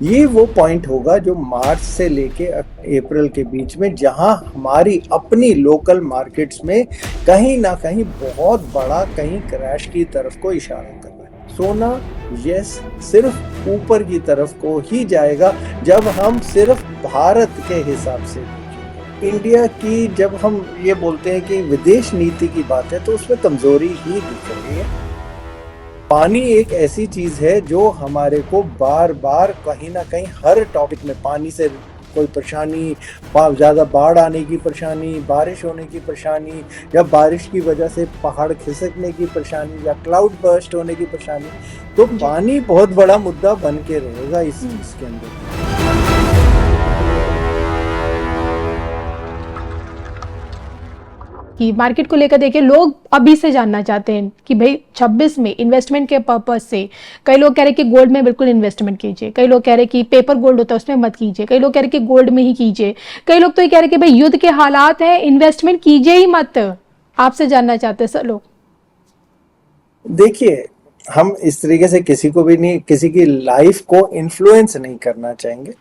ये वो पॉइंट होगा जो मार्च से लेके अप्रैल के बीच में, जहां हमारी अपनी लोकल मार्केट्स में कहीं ना कहीं बहुत बड़ा कहीं क्रैश की तरफ को इशारा कर रहा है। सोना यस सिर्फ ऊपर की तरफ को ही जाएगा जब हम सिर्फ भारत के हिसाब से देखेंगे। इंडिया की जब हम ये बोलते हैं कि विदेश नीति की बात है तो उसमें कमजोरी ही दिख रही है। पानी एक ऐसी चीज है जो हमारे को बार बार कहीं ना कहीं हर टॉपिक में पानी से कोई परेशानी, ज्यादा बाढ़ आने की परेशानी, बारिश होने की परेशानी, या बारिश की वजह से पहाड़ खिसकने की परेशानी, या क्लाउड बर्स्ट होने की परेशानी, तो पानी बहुत बड़ा मुद्दा बन के रहेगा इसके अंदर। कि मार्केट को लेकर देखिए, लोग अभी से जानना चाहते हैं कि भाई 26 में इन्वेस्टमेंट के पर्पज से कई लोग कह रहे हैं कि गोल्ड में बिल्कुल इन्वेस्टमेंट कीजिए, कई लोग कह रहे हैं कि पेपर गोल्ड होता है उसमें मत कीजिए, कई लोग कह रहे हैं कि गोल्ड में ही कीजिए, कई लोग तो ये कह रहे हैं कि भाई युद्ध के हालात हैं, इन्वेस्टमेंट कीजिए ही मत। आपसे जानना चाहते हैं सर लोग। देखिए, हम इस तरीके से किसी को भी नहीं, किसी की लाइफ को इन्फ्लुएंस नहीं करना चाहेंगे।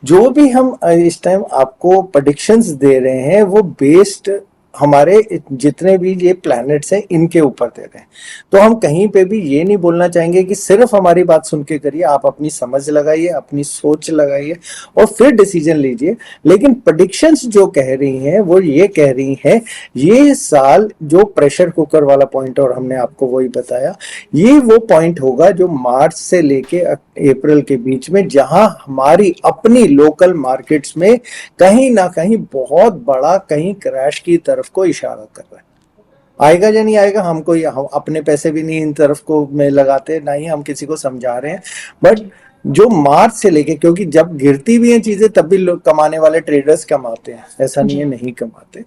जो भी हम इस टाइम आपको प्रेडिक्शंस दे रहे हैं वो बेस्ड हमारे जितने भी ये प्लैनेट्स हैं इनके ऊपर दे रहे हैं। तो हम कहीं पे भी ये नहीं बोलना चाहेंगे कि सिर्फ हमारी बात सुन के करिए। आप अपनी समझ लगाइए, अपनी सोच लगाइए और फिर डिसीजन लीजिए। लेकिन प्रेडिक्शंस जो कह रही हैं वो ये कह रही हैं, ये साल जो प्रेशर कुकर वाला पॉइंट, और हमने आपको वही बताया, ये वो पॉइंट होगा जो मार्च से लेके अप्रैल के बीच में, जहां हमारी अपनी लोकल मार्केट्स में कहीं ना कहीं बहुत बड़ा कहीं क्रैश की तरफ को इशारा कर रहा है। आएगा या नहीं आएगा, हम अपने पैसे भी नहीं इन तरफ को में लगाते, ना ही हम किसी को समझा रहे हैं। बट जो मार्च से लेके, क्योंकि जब गिरती भी हैं चीजें तब भी लोग, कमाने वाले ट्रेडर्स कमाते हैं, ऐसा नहीं है नहीं कमाते।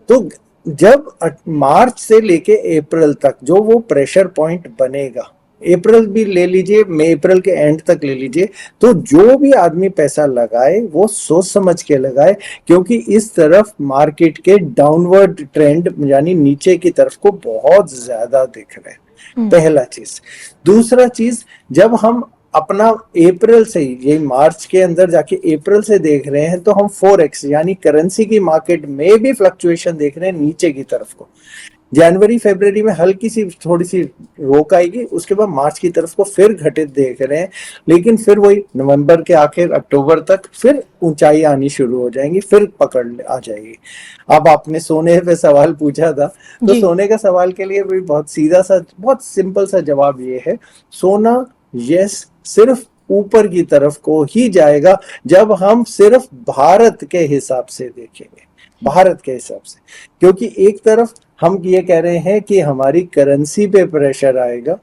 तो जब मार्च से लेके अप्रैल तक जो वो प्रेशर पॉइंट बनेगा, अप्रैल भी ले लीजिए, मई अप्रैल के एंड तक ले लीजिए, तो जो भी आदमी पैसा लगाए वो सोच समझ के लगाए, क्योंकि इस तरफ मार्केट के डाउनवर्ड ट्रेंड यानी नीचे की तरफ को बहुत ज्यादा दिख रहे हैं। पहला चीज। दूसरा चीज, जब हम अपना अप्रैल से ही, ये मार्च के अंदर जाके अप्रैल से देख रहे हैं, तो हम फॉरेक्स यानी करेंसी की मार्केट में भी फ्लक्चुएशन देख रहे हैं नीचे की तरफ को। जनवरी फरवरी में हल्की सी थोड़ी सी रोक आएगी, उसके बाद मार्च की तरफ को फिर घटित देख रहे हैं, लेकिन फिर वही नवंबर के आखिर अक्टूबर तक फिर ऊंचाई आनी शुरू हो जाएंगी, फिर पकड़ आ जाएगी। अब आपने सोने पे सवाल पूछा था, तो सोने का सवाल के लिए भी बहुत सीधा सा, बहुत सिंपल सा जवाब ये है, सोना यस सिर्फ ऊपर की तरफ को ही जाएगा जब हम सिर्फ भारत के हिसाब से देखेंगे, भारत के हिसाब से। क्योंकि एक तरफ हम ये कह रहे हैं कि हमारी करेंसी पे प्रेशर आएगा,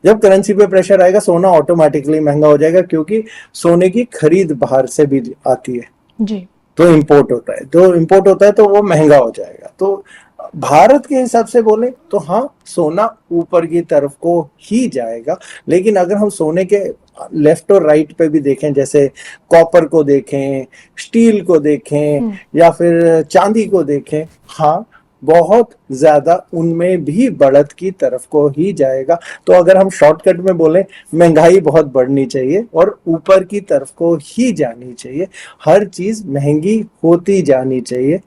जब करेंसी पे प्रेशर आएगा सोना ऑटोमेटिकली महंगा हो जाएगा, क्योंकि सोने की खरीद बाहर से भी आती है जी। तो इंपोर्ट होता है, तो इंपोर्ट होता है तो वो महंगा हो जाएगा। तो भारत के हिसाब से बोले तो हाँ, सोना ऊपर की तरफ को ही जाएगा। लेकिन अगर हम सोने के लेफ्ट और राइट पे भी देखें, जैसे कॉपर को देखें, स्टील को देखें, या फिर चांदी को देखें, हाँ बहुत ज्यादा उनमें भी बढ़त की तरफ को ही जाएगा। तो अगर हम शॉर्टकट में बोले, महंगाई बहुत बढ़नी चाहिए और ऊपर की तरफ को ही जानी चाहिए, हर चीज महंगी होती जानी चाहिए,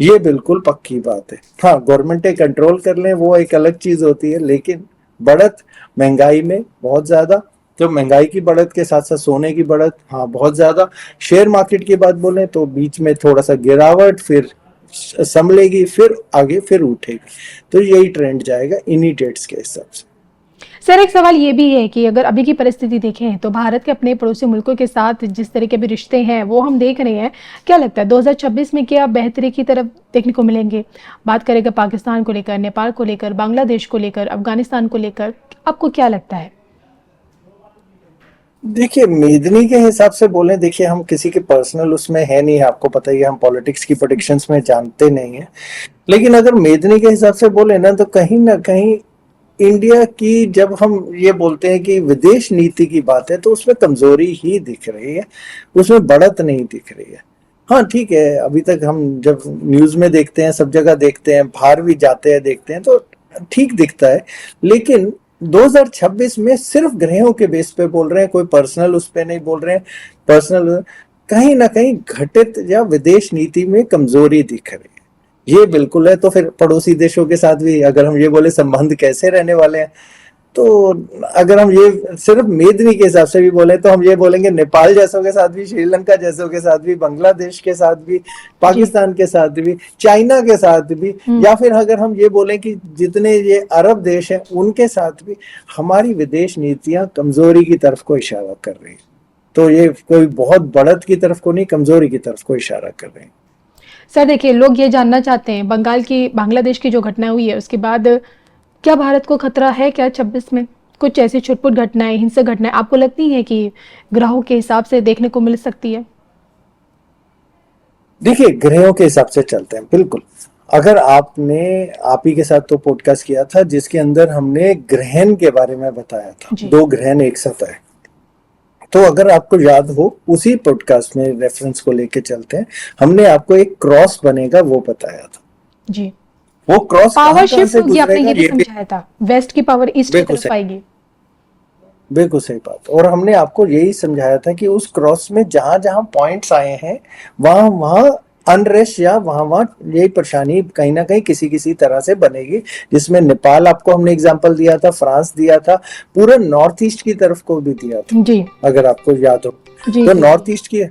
ये बिल्कुल पक्की बात है। हाँ, गवर्नमेंट कंट्रोल कर ले वो एक अलग चीज होती है, लेकिन बढ़त महंगाई में बहुत ज्यादा, तो महंगाई की बढ़त के साथ साथ सोने की बढ़त हाँ बहुत ज्यादा। शेयर मार्केट की बात बोले तो बीच में थोड़ा सा गिरावट, फिर संभलेगी, फिर आगे फिर उठेगी। तो यही ट्रेंड जाएगा इन्हीं डेट्स के हिसाब से। सर एक सवाल ये भी है कि अगर अभी की परिस्थिति देखें तो भारत के अपने पड़ोसी मुल्कों के साथ जिस तरह के भी रिश्ते हैं वो हम देख रहे हैं, क्या लगता है 2026 में क्या बेहतरी की तरफ देखने को मिलेंगे? बात करेगा पाकिस्तान को लेकर, नेपाल को लेकर, बांग्लादेश को लेकर, अफगानिस्तान को लेकर, आपको क्या लगता है? देखिए, मेदनी के हिसाब से बोले, देखिए हम किसी के पर्सनल उसमें है नहीं, आपको पता ही है, हम पॉलिटिक्स की प्रेडिक्शंस में जानते नहीं है। लेकिन अगर मेदनी के हिसाब से बोले ना, तो कहीं ना कहीं इंडिया की, जब हम ये बोलते हैं कि विदेश नीति की बात है, तो उसमें कमजोरी ही दिख रही है, उसमें बढ़त नहीं दिख रही है। हाँ ठीक है, अभी तक हम जब न्यूज में देखते हैं, सब जगह देखते हैं, बाहर भी जाते हैं देखते हैं, तो ठीक दिखता है। लेकिन 2026 में सिर्फ ग्रहों के बेस पे बोल रहे हैं, कोई पर्सनल उस पे नहीं बोल रहे हैं। पर्सनल कहीं ना कहीं घटित या विदेश नीति में कमजोरी दिख रही है, ये बिल्कुल है। तो फिर पड़ोसी देशों के साथ भी अगर हम ये बोले संबंध कैसे रहने वाले हैं, तो अगर हम ये सिर्फ मेदनी के हिसाब से भी बोले तो हम ये बोलेंगे नेपाल जैसों के साथ भी, श्रीलंका जैसों के साथ भी, बांग्लादेश के साथ भी, पाकिस्तान के साथ भी, चाइना के साथ भी, या फिर अगर हम ये बोलें कि जितने ये अरब देश हैं उनके साथ भी हमारी विदेश नीतियां कमजोरी की तरफ को इशारा कर रही है। तो ये कोई बहुत बढ़त की तरफ को नहीं, कमजोरी की तरफ को इशारा कर रहे हैं। सर देखिए, लोग ये जानना चाहते हैं, बांग्लादेश की जो घटना हुई है उसके बाद क्या भारत को खतरा है क्या 26 में? कुछ ऐसी छुटपुट घटनाएं, हिंसक घटनाएं आपको लगती हैं कि ग्रहों के हिसाब से देखने को मिल सकती है? देखिए, ग्रहों के हिसाब से चलते हैं बिल्कुल। अगर आपने आप ही के साथ तो पॉडकास्ट किया था जिसके अंदर हमने ग्रहण के बारे में बताया था, 2 ग्रहण एक साथ आए। तो अगर आपको याद हो, उसी पॉडकास्ट में रेफरेंस को लेके चलते हैं, हमने आपको एक क्रॉस बनेगा वो बताया था जी। वो क्रॉस पावर शिफ्ट होगी, आपने ये भी समझाया था, वेस्ट की पावर ईस्ट की तरफ आएगी। बिल्कुल सही बात। और हमने आपको यही समझाया था कि उस क्रॉस में जहां जहां पॉइंट्स आए हैं वहां वहां अनरेस्ट या वहां वहां यही परेशानी कहीं ना कहीं किसी किसी तरह से बनेगी, जिसमें नेपाल आपको हमने एग्जांपल दिया था, फ्रांस दिया था, पूरे नॉर्थ ईस्ट की तरफ को भी दिया था जी, अगर आपको याद हो। तो नॉर्थ ईस्ट की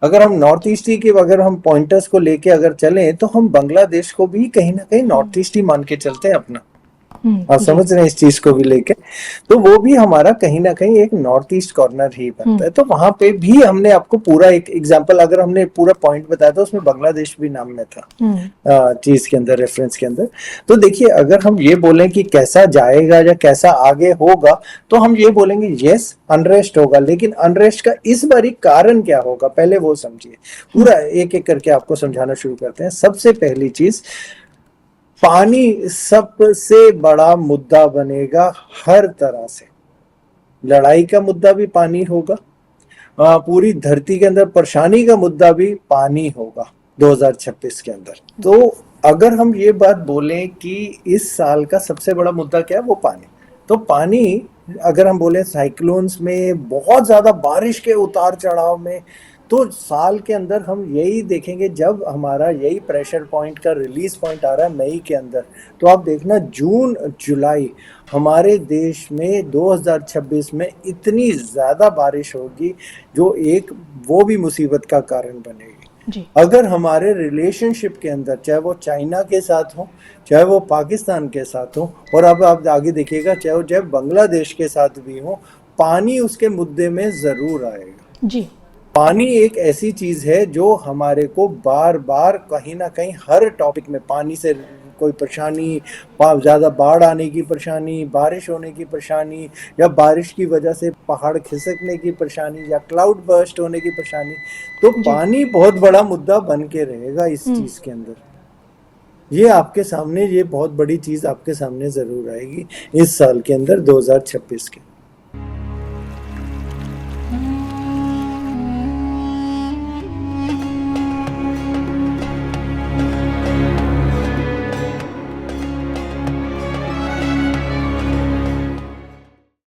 अगर हम नॉर्थ ईस्ट की अगर हम पॉइंटर्स को लेके अगर चलें तो हम बांग्लादेश को भी कहीं ना कहीं नॉर्थ ईस्ट ही मान के चलते हैं अपना। आप समझ रहे हैं इस चीज को भी लेके, तो वो भी हमारा कहीं ना कहीं एक नॉर्थ ईस्ट कॉर्नर ही बनता है। तो वहां पे भी हमने आपको पूरा एक एग्जांपल, अगर हमने पूरा पॉइंट बताया था उसमें बांग्लादेश भी नाम में था चीज के अंदर, रेफरेंस के अंदर। तो देखिए, अगर हम ये बोलें कि कैसा जाएगा या कैसा आगे होगा, तो हम ये बोलेंगे यस अनरेस्ट होगा, लेकिन अनरेस्ट का इस बारी कारण क्या होगा पहले वो समझिए। पूरा एक एक करके आपको समझाना शुरू करते हैं। सबसे पहली चीज, पानी सबसे बड़ा मुद्दा बनेगा हर तरह से। लड़ाई का मुद्दा भी पानी होगा, पूरी धरती के अंदर परेशानी का मुद्दा भी पानी होगा 2026 के अंदर। तो अगर हम ये बात बोलें कि इस साल का सबसे बड़ा मुद्दा क्या है, वो पानी। तो पानी अगर हम बोले साइक्लोन्स में, बहुत ज्यादा बारिश के उतार चढ़ाव में, तो साल के अंदर हम यही देखेंगे जब हमारा यही प्रेशर पॉइंट का रिलीज पॉइंट आ रहा है मई के अंदर, तो आप देखना जून जुलाई हमारे देश में 2026 में इतनी ज्यादा बारिश होगी जो एक वो भी मुसीबत का कारण बनेगी जी। अगर हमारे रिलेशनशिप के अंदर, चाहे वो चाइना के साथ हो, चाहे वो पाकिस्तान के साथ हो, और अब आप आगे देखिएगा चाहे बांग्लादेश के साथ भी हो, पानी उसके मुद्दे में जरूर आएगा जी। पानी एक ऐसी चीज है जो हमारे को बार बार कहीं ना कहीं हर टॉपिक में, पानी से कोई परेशानी, ज्यादा बाढ़ आने की परेशानी, बारिश होने की परेशानी, या बारिश की वजह से पहाड़ खिसकने की परेशानी, या क्लाउड बर्स्ट होने की परेशानी, तो पानी बहुत बड़ा मुद्दा बन के रहेगा इस चीज के अंदर। ये आपके सामने, ये बहुत बड़ी चीज आपके सामने जरूर आएगी इस साल के अंदर 2026 के।